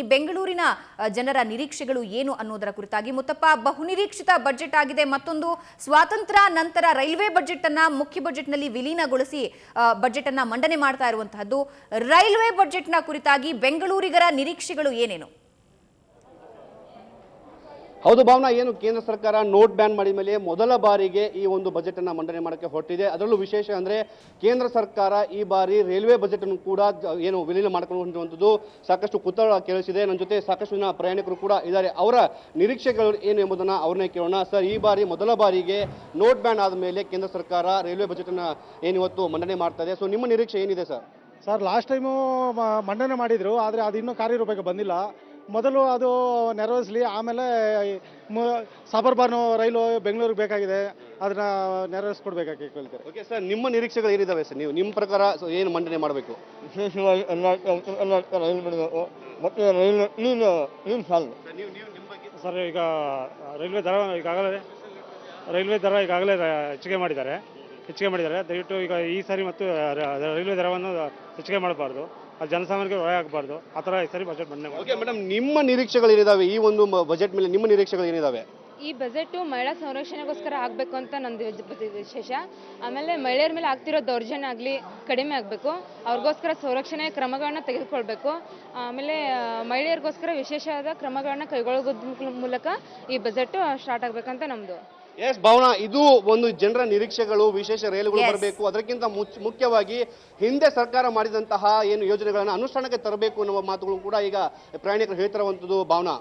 ಬೆಂಗಳೂರಿನ ಜನರ ನಿರೀಕ್ಷೆಗಳು ಏನು ಅನ್ನೋದರ ಕುರಿತಾಗಿ ಮುತ್ತಪ್ಪ, ಬಹುನಿರೀಕ್ಷಿತ ಬಜೆಟ್ ಆಗಿದೆ. ಮತ್ತೊಂದು ಸ್ವಾತಂತ್ರ್ಯ ನಂತರ ರೈಲ್ವೆ ಬಜೆಟ್ ಅನ್ನ ಮುಖ್ಯ ಬಜೆಟ್ ನಲ್ಲಿ ವಿಲೀನಗೊಳಿಸಿ ಬಜೆಟ್ ಅನ್ನ ಮಂಡನೆ ಮಾಡ್ತಾ ಇರುವಂತಹದ್ದು. ರೈಲ್ವೆ ಬಜೆಟ್ ನ ಕುರಿತಾಗಿ ಬೆಂಗಳೂರಿಗರ ನಿರೀಕ್ಷೆಗಳು ಏನೇನು? ಹೌದು ಭಾವನಾ, ಏನು ಕೇಂದ್ರ ಸರ್ಕಾರ ನೋಟ್ ಬ್ಯಾನ್ ಮಾಡಿದ ಮೇಲೆ ಮೊದಲ ಬಾರಿಗೆ ಈ ಒಂದು ಬಜೆಟ್ ಅನ್ನ ಮಂಡನೆ ಮಾಡಕ್ಕೆ ಹೊರಟಿದೆ. ಅದರಲ್ಲೂ ವಿಶೇಷ ಅಂದ್ರೆ ಕೇಂದ್ರ ಸರ್ಕಾರ ಈ ಬಾರಿ ರೈಲ್ವೆ ಬಜೆಟ್ ಅನ್ನು ಕೂಡ ಏನು ವಿಲೀನ ಮಾಡ್ಕೊಂಡು ಹೊಂದಿರುವಂಥದ್ದು ಸಾಕಷ್ಟು ಕುತೂಹಲ ಕೇಳಿಸಿದೆ. ನನ್ನ ಜೊತೆ ಸಾಕಷ್ಟು ಜನ ಪ್ರಯಾಣಿಕರು ಕೂಡ ಇದ್ದಾರೆ. ಅವರ ನಿರೀಕ್ಷೆಗಳು ಏನು ಎಂಬುದನ್ನ ಅವ್ರನ್ನೇ ಕೇಳೋಣ. ಸರ್, ಈ ಬಾರಿ ಮೊದಲ ಬಾರಿಗೆ ನೋಟ್ ಬ್ಯಾನ್ ಆದ ಮೇಲೆ ಕೇಂದ್ರ ಸರ್ಕಾರ ರೈಲ್ವೆ ಬಜೆಟ್ ಅನ್ನ ಏನು ಇವತ್ತು ಮಂಡನೆ ಮಾಡ್ತಾ ಇದೆ. ಸೊ ನಿಮ್ಮ ನಿರೀಕ್ಷೆ ಏನಿದೆ ಸರ್? ಸರ್, ಲಾಸ್ಟ್ ಟೈಮು ಮಂಡನೆ ಮಾಡಿದ್ರು, ಆದರೆ ಅದು ಇನ್ನೂ ಕಾರ್ಯರೂಪಕ್ಕೆ ಬಂದಿಲ್ಲ. ಮೊದಲು ಅದು ನೆರವೇರಿಸಲಿ, ಆಮೇಲೆ ಸಬರ್ಬನ್ ರೈಲು ಬೆಂಗಳೂರಿಗೆ ಬೇಕಾಗಿದೆ, ಅದನ್ನ ನೆರವೇರಿಸ್ಕೊಡ್ಬೇಕಾಗಿ ಕೇಳ್ತಾರೆ. ಓಕೆ ಸರ್, ನಿಮ್ಮ ನಿರೀಕ್ಷೆಗಳು ಏನಿದಾವೆ ಸರ್? ನೀವು ನಿಮ್ಮ ಪ್ರಕಾರ ಏನು ಮಂಡನೆ ಮಾಡಬೇಕು? ವಿಶೇಷವಾಗಿ ರೈಲು ಬಿಡಬೇಕು ಮತ್ತು ರೈಲು ಸಾಲ. ಸರ್, ಈಗ ರೈಲ್ವೆ ದರ ಈಗಾಗಲೇ ಹೆಚ್ಚಿಗೆ ಮಾಡಿದ್ದಾರೆ. ದಯವಿಟ್ಟು ಈಗ ಈ ಸಾರಿ ಮತ್ತು ರೈಲ್ವೆ ದರವನ್ನು ಹೆಚ್ಚಿಗೆ ಮಾಡಬಾರ್ದು, ಅದು ಜನಸಾಮಾನ್ಯರಿಗೆ ಹೊರೆ ಆಗಬಾರ್ದು. ಆ ಥರ ಈ ಸಾರಿ ಬಜೆಟ್ ಮಂಡನೆ ಮಾಡಿ. ಓಕೆ ಮೇಡಮ್, ನಿಮ್ಮ ನಿರೀಕ್ಷೆಗಳು ಏನಿದಾವೆ ಈ ಒಂದು ಬಜೆಟ್ ಮೇಲೆ? ನಿಮ್ಮ ನಿರೀಕ್ಷೆಗಳು ಏನಿದಾವೆ? ಈ ಬಜೆಟು ಮಹಿಳಾ ಸಂರಕ್ಷಣೆಗೋಸ್ಕರ ಆಗಬೇಕು ಅಂತ ನಂದು ವಿಶೇಷ. ಆಮೇಲೆ ಮಹಿಳೆಯರ ಮೇಲೆ ಆಗ್ತಿರೋ ದೌರ್ಜನ್ಯ ಆಗಲಿ ಕಡಿಮೆ ಆಗಬೇಕು, ಅವ್ರಿಗೋಸ್ಕರ ಸಂರಕ್ಷಣೆ ಕ್ರಮಗಳನ್ನ ತೆಗೆದುಕೊಳ್ಬೇಕು. ಆಮೇಲೆ ಮಹಿಳೆಯರಿಗೋಸ್ಕರ ವಿಶೇಷವಾದ ಕ್ರಮಗಳನ್ನ ಕೈಗೊಳ್ಳೋದ್ರ ಮೂಲಕ ಈ ಬಜೆಟ್ ಸ್ಟಾರ್ಟ್ ಆಗಬೇಕಂತ ನಮ್ಮದು. ಎಸ್ ಭಾವನಾ, ಇದು ಒಂದು ಜನರ ನಿರೀಕ್ಷೆಗಳು. ವಿಶೇಷ ರೈಲುಗಳು ಬರಬೇಕು, ಅದಕ್ಕಿಂತ ಮುಖ್ಯವಾಗಿ ಹಿಂದೆ ಸರ್ಕಾರ ಮಾಡಿದಂತಹ ಏನು ಯೋಜನೆಗಳನ್ನು ಅನುಷ್ಠಾನಕ್ಕೆ ತರಬೇಕು ಅನ್ನುವ ಮಾತುಗಳು ಕೂಡ ಈಗ ಪ್ರಯಾಣಿಕರು ಹೇಳ್ತಿರುವಂಥದ್ದು ಭಾವನಾ.